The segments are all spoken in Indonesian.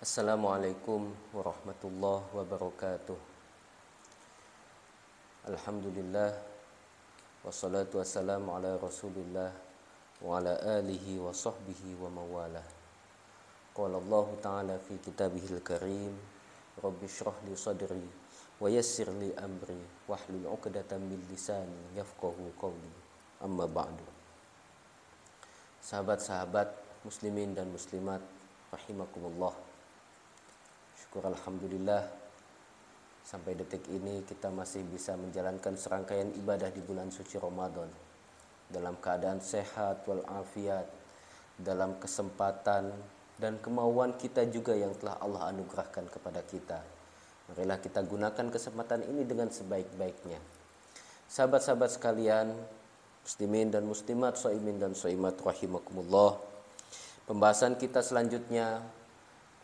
Assalamualaikum warahmatullahi wabarakatuh. Alhamdulillah wassalatu wassalamu ala Rasulillah wa ala alihi wa sahbihi wa mawalah. Qala Allah Ta'ala fi kitabihil karim, Rabbi shrah li sadri wa yassir li amri wahlul 'uqdatam min lisani yafqahu qawli. Amma ba'du. Sahabat-sahabat muslimin dan muslimat rahimakumullah. Syukur alhamdulillah sampai detik ini kita masih bisa menjalankan serangkaian ibadah di bulan suci Ramadan dalam keadaan sehat walafiat, dalam kesempatan dan kemauan kita juga yang telah Allah anugerahkan kepada kita. Marilah kita gunakan kesempatan ini dengan sebaik-baiknya. Sahabat-sahabat sekalian, muslimin dan muslimat, shaimin dan shaimat rahimakumullah. Pembahasan kita selanjutnya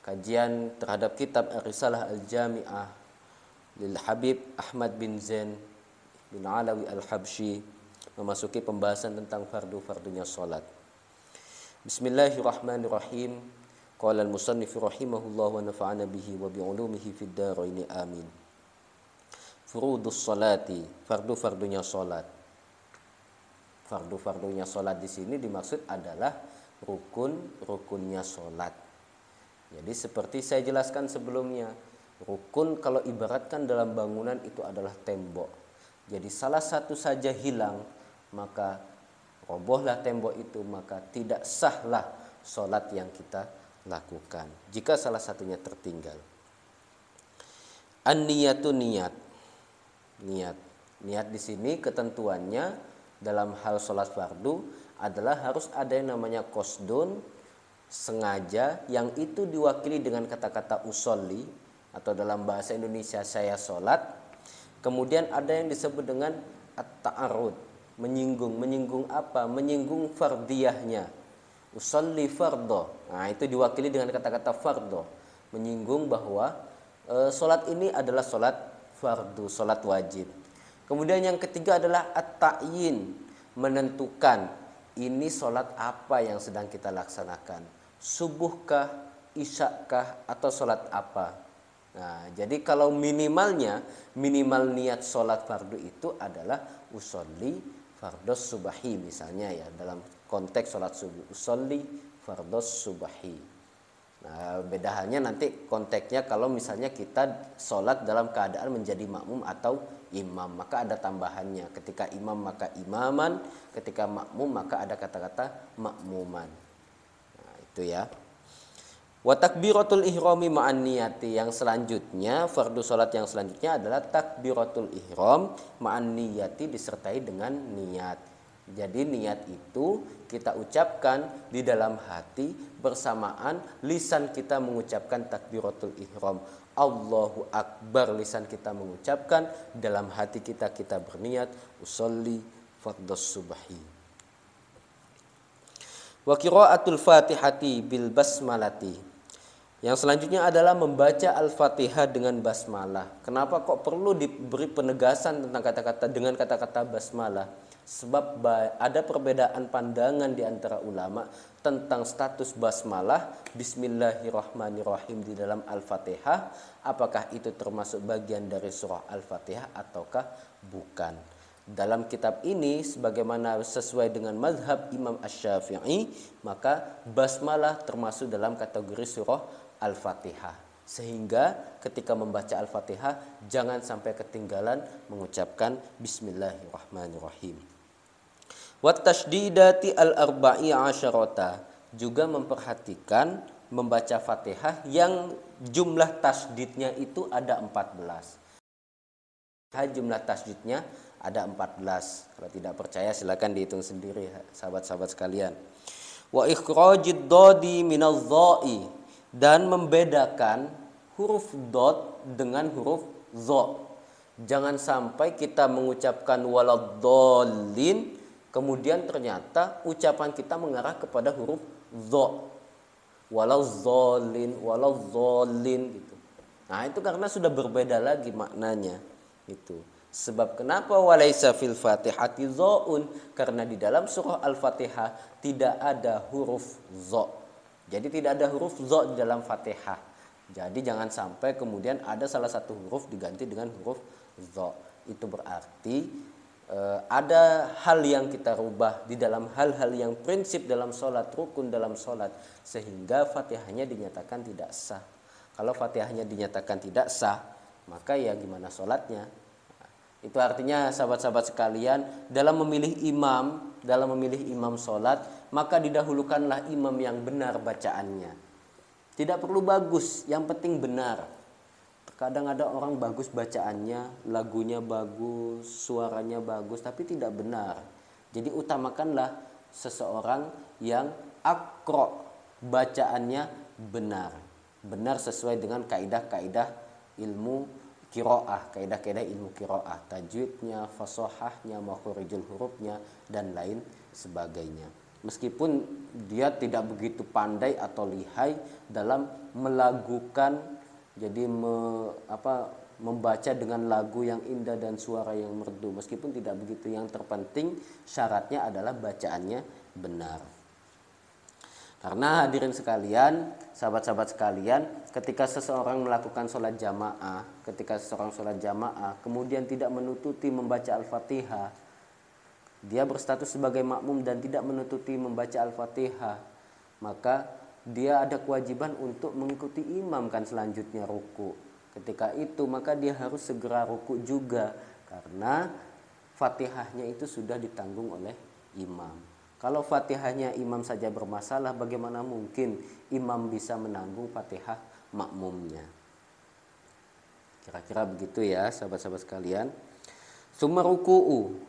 kajian terhadap kitab Ar-Risalah Al-Jami'ah lil Habib Ahmad bin Zain bin Alawi Al-Habsyi, memasuki pembahasan tentang fardu-fardunya salat. Bismillahirrahmanirrahim. Qala al-musannif rahimahullah wa nafa'ana bihi wa bi ulumihi fid dharain amin. Furudus salati, fardu-fardunya salat. Fardu-fardunya salat di sini dimaksud adalah rukun-rukunnya salat. Jadi seperti saya jelaskan sebelumnya, rukun kalau ibaratkan dalam bangunan itu adalah tembok. Jadi salah satu saja hilang, maka robohlah tembok itu, maka tidak sahlah salat yang kita lakukan jika salah satunya tertinggal. An-niyatu, niat. Niat di sini ketentuannya dalam hal salat fardu adalah harus ada yang namanya qasdun, sengaja, yang itu diwakili dengan kata-kata usolli atau dalam bahasa Indonesia saya sholat. Kemudian ada yang disebut dengan at-ta'arud, menyinggung apa? Menyinggung fardiyahnya. Usolli fardho. Nah, itu diwakili dengan kata-kata fardho, menyinggung bahwa sholat ini adalah sholat fardu, sholat wajib. Kemudian yang ketiga adalah at-ta'yin, menentukan ini sholat apa yang sedang kita laksanakan, subuhkah, isyakah, atau sholat apa. Nah, jadi kalau minimal niat sholat fardu itu adalah usolli fardos subahi misalnya ya, dalam konteks sholat subuh, usolli fardos subahi. Nah, beda halnya nanti konteksnya kalau misalnya kita sholat dalam keadaan menjadi makmum atau imam, maka ada tambahannya. Ketika imam maka imaman, ketika makmum maka ada kata-kata makmuman. Nah, itu ya. Wa takbiratul ihrami ma'an niyati, yang selanjutnya fardu salat yang selanjutnya adalah takbiratul ihram ma'an niyati, disertai dengan niat. Jadi niat itu kita ucapkan di dalam hati bersamaan lisan kita mengucapkan takbiratul ihram. Allahu Akbar, lisan kita mengucapkan, dalam hati kita berniat usolli fardhos subahi. Wa qiraatul Fatihati bil basmalati. Yang selanjutnya adalah membaca Al-Fatihah dengan basmalah. Kenapa kok perlu diberi penegasan tentang dengan kata-kata basmalah? Sebab ada perbedaan pandangan di antara ulama tentang status basmalah, bismillahirrahmanirrahim, di dalam Al-Fatihah. Apakah itu termasuk bagian dari surah Al-Fatihah ataukah bukan? Dalam kitab ini, sebagaimana sesuai dengan mazhab Imam Asy-Syafi'i, maka basmalah termasuk dalam kategori surah Al-Fatihah. Sehingga ketika membaca Al-Fatihah jangan sampai ketinggalan mengucapkan bismillahirrahmanirrahim. Wat tasydidati al-arba'i asyarata, juga memperhatikan membaca Fatihah yang jumlah tasydidnya itu ada 14. Jumlah tasydidnya ada 14. Kalau tidak percaya silakan dihitung sendiri sahabat-sahabat sekalian. Wa ikhrajid dodi minadh dha'i, dan membedakan huruf dot dengan huruf dho. Jangan sampai kita mengucapkan waladdallin kemudian ternyata ucapan kita mengarah kepada huruf dho. Waladzallin gitu. Nah, itu karena sudah berbeda lagi maknanya itu. Sebab kenapa walaisa fil Fatihati dho'un? Karena di dalam surah Al-Fatihah tidak ada huruf dho. Jadi tidak ada huruf dho di dalam Fatihah. Jadi jangan sampai kemudian ada salah satu huruf diganti dengan huruf dha. Itu berarti ada hal yang kita rubah di dalam hal-hal yang prinsip dalam sholat, rukun dalam sholat, sehingga fatihahnya dinyatakan tidak sah. Kalau fatihahnya dinyatakan tidak sah, maka ya gimana sholatnya? Itu artinya sahabat-sahabat sekalian, dalam memilih imam sholat, maka didahulukanlah imam yang benar bacaannya. Tidak perlu bagus, yang penting benar. Kadang ada orang bagus bacaannya, lagunya bagus, suaranya bagus, tapi tidak benar. Jadi utamakanlah seseorang yang akro, bacaannya benar. Benar sesuai dengan kaidah-kaidah ilmu qiraah, kaidah-kaidah ilmu qiraah, tajwidnya, fasahahnya, makharijul hurufnya, dan lain sebagainya. Meskipun dia tidak begitu pandai atau lihai dalam melagukan, jadi membaca dengan lagu yang indah dan suara yang merdu, meskipun tidak begitu, yang terpenting syaratnya adalah bacaannya benar. Karena hadirin sekalian, sahabat-sahabat sekalian, ketika seseorang melakukan sholat jamaah, kemudian tidak menututi membaca Al-Fatihah, dia berstatus sebagai makmum dan tidak menututi membaca Al-Fatihah, maka dia ada kewajiban untuk mengikuti imam kan selanjutnya ruku. Ketika itu maka dia harus segera ruku juga, karena Fatihahnya itu sudah ditanggung oleh imam. Kalau Fatihahnya imam saja bermasalah, bagaimana mungkin imam bisa menanggung Fatihah makmumnya? Kira-kira begitu ya sahabat-sahabat sekalian. Summa ruku'u.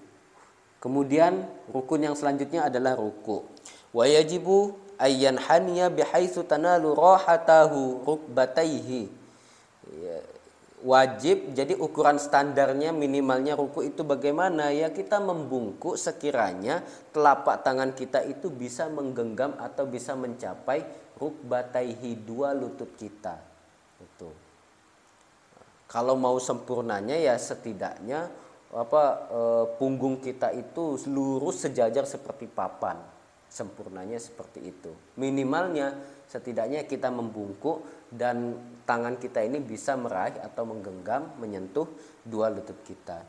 Kemudian rukun yang selanjutnya adalah ruku. Wa yajibu ayyan haniya bihaitsu tanalu rahatahu rukbataihi. Wajib, jadi ukuran standarnya minimalnya ruku itu bagaimana? Ya kita membungkuk sekiranya telapak tangan kita itu bisa menggenggam atau bisa mencapai rukbataihi, dua lutut kita. Itu. Kalau mau sempurnanya ya setidaknya punggung kita itu lurus sejajar seperti papan. Sempurnanya seperti itu. Minimalnya setidaknya kita membungkuk dan tangan kita ini bisa meraih atau menggenggam, menyentuh dua lutut kita.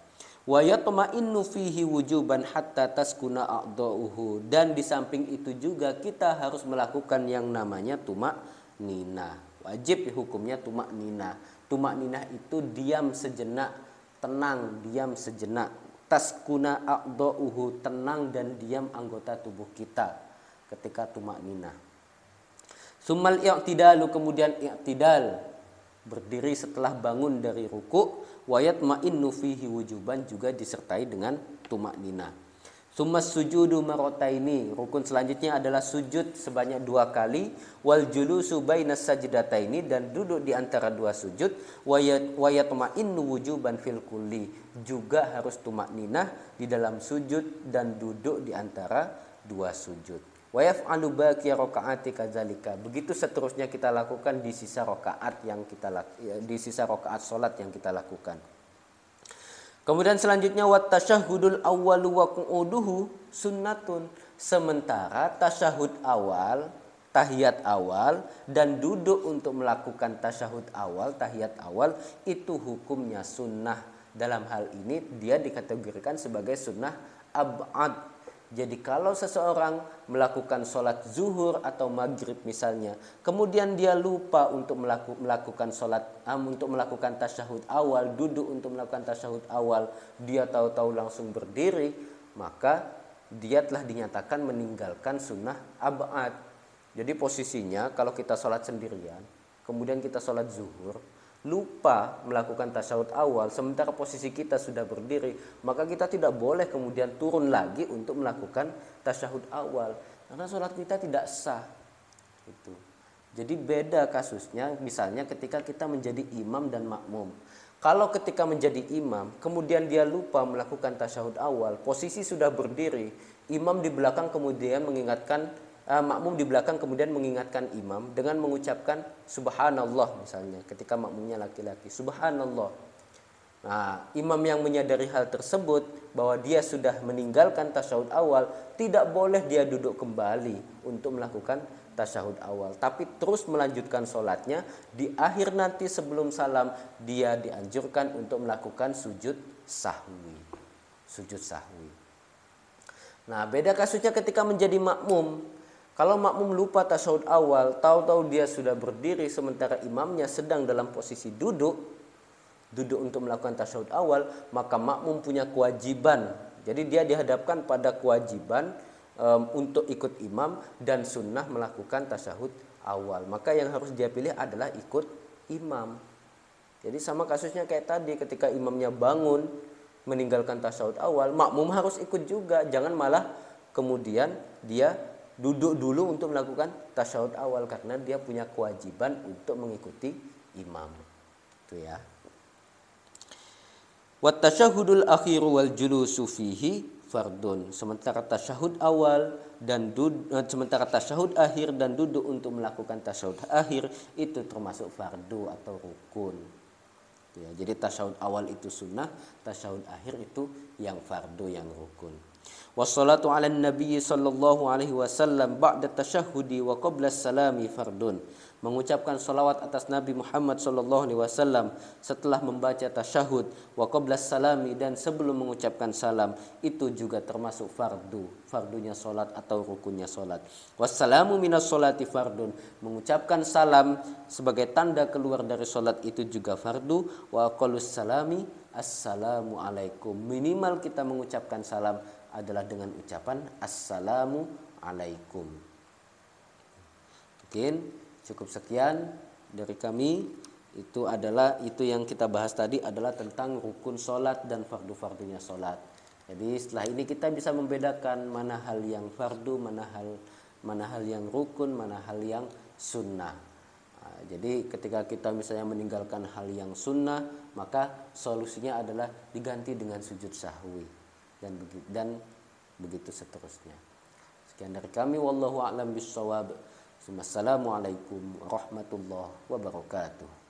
Wa yatma'innu fihi wujuban hatta taskuna a'dha'uhu. Dan di samping itu juga kita harus melakukan yang namanya tumak-ninah. Wajib hukumnya tumak-ninah. Tumak-ninah itu diam sejenak, tenang, diam sejenak. Taskuna a'dha'uhu, tenang dan diam anggota tubuh kita ketika tumak-ninah. Summal i'tidalu, kemudian i'tidal, berdiri setelah bangun dari ruku'. Wa yatma'innu fihi wujuban, juga disertai dengan tumak-ninah. Summas sujudu marrataini, rukun selanjutnya adalah sujud sebanyak 2 kali. Wal julusu bainas sajdataini, dan duduk di antara 2 sujud. Wa yatma'innu wujuban fil kulli, juga harus tumak-ninah di dalam sujud dan duduk di antara 2 sujud. Wa yaf'alu baqiya rakaati kadzalika, begitu seterusnya kita lakukan di sisa rakaat salat yang kita lakukan. Kemudian selanjutnya wat tasyahhudul awwalu wa qu'uduhu sunnatun, sementara tasyahud awal, tahiyat awal dan duduk untuk melakukan tasyahud awal, tahiyat awal itu hukumnya sunnah. Dalam hal ini dia dikategorikan sebagai sunnah ab'ad. Jadi kalau seseorang melakukan sholat zuhur atau maghrib misalnya, kemudian dia lupa untuk melakukan tasyahud awal, duduk untuk melakukan tasyahud awal, dia tahu-tahu langsung berdiri, maka dia telah dinyatakan meninggalkan sunnah ab'ad. Jadi posisinya kalau kita sholat sendirian, kemudian kita sholat zuhur, lupa melakukan tasyahud awal sementara posisi kita sudah berdiri, maka kita tidak boleh kemudian turun lagi untuk melakukan tasyahud awal, karena sholat kita tidak sah. Itu. Jadi beda kasusnya misalnya ketika kita menjadi imam dan makmum. Kalau ketika menjadi imam kemudian dia lupa melakukan tasyahud awal, posisi sudah berdiri, imam di belakang kemudian mengingatkan, makmum di belakang kemudian mengingatkan imam dengan mengucapkan subhanallah misalnya, ketika makmumnya laki-laki, subhanallah. Nah, imam yang menyadari hal tersebut bahwa dia sudah meninggalkan tasyahud awal, tidak boleh dia duduk kembali untuk melakukan tasyahud awal, tapi terus melanjutkan sholatnya. Di akhir nanti sebelum salam dia dianjurkan untuk melakukan sujud sahwi. Sujud sahwi. Nah, beda kasusnya ketika menjadi makmum. Kalau makmum lupa tasyahud awal, tahu-tahu dia sudah berdiri sementara imamnya sedang dalam posisi duduk untuk melakukan tasyahud awal, maka makmum punya kewajiban. Jadi dia dihadapkan pada kewajiban untuk ikut imam dan sunnah melakukan tasyahud awal. Maka yang harus dia pilih adalah ikut imam. Jadi sama kasusnya kayak tadi, ketika imamnya bangun meninggalkan tasyahud awal, makmum harus ikut juga. Jangan malah kemudian dia duduk dulu untuk melakukan tasyahud awal, karena dia punya kewajiban untuk mengikuti imam. Itu ya. Wat tasyahudul akhiru wal julusu fihi fardun. Sementara tasyahud awal dan sementara tasyahud akhir dan duduk untuk melakukan tasyahud akhir itu termasuk fardu atau rukun. Ya, jadi tasyahud awal itu sunnah, tasyahud akhir itu yang fardu, yang rukun. Wassalatu ala nabi sallallahu alaihi wasallam ba'da tasyahudi wa qabla salami fardun. Mengucapkan salawat atas Nabi Muhammad sallallahu alaihi wasallam setelah membaca tasyahud, wa qabla salami, dan sebelum mengucapkan salam, itu juga termasuk fardu, fardunya salat atau rukunnya salat. Wassalamu minas salati fardun. Mengucapkan salam sebagai tanda keluar dari salat itu juga fardu. Wa aqallus salami assalamu alaikum. Minimal kita mengucapkan salam adalah dengan ucapan assalamu alaikum. Mungkin cukup sekian dari kami. Itu yang kita bahas tadi adalah tentang rukun sholat dan fardu-fardunya sholat. Jadi setelah ini kita bisa membedakan mana hal yang fardu, mana hal yang rukun, mana hal yang sunnah. Nah, jadi ketika kita misalnya meninggalkan hal yang sunnah, maka solusinya adalah diganti dengan sujud sahwi dan begitu seterusnya. Sekian dari kami, wallahu a'lam bishawab. Assalamualaikum warahmatullahi wabarakatuh.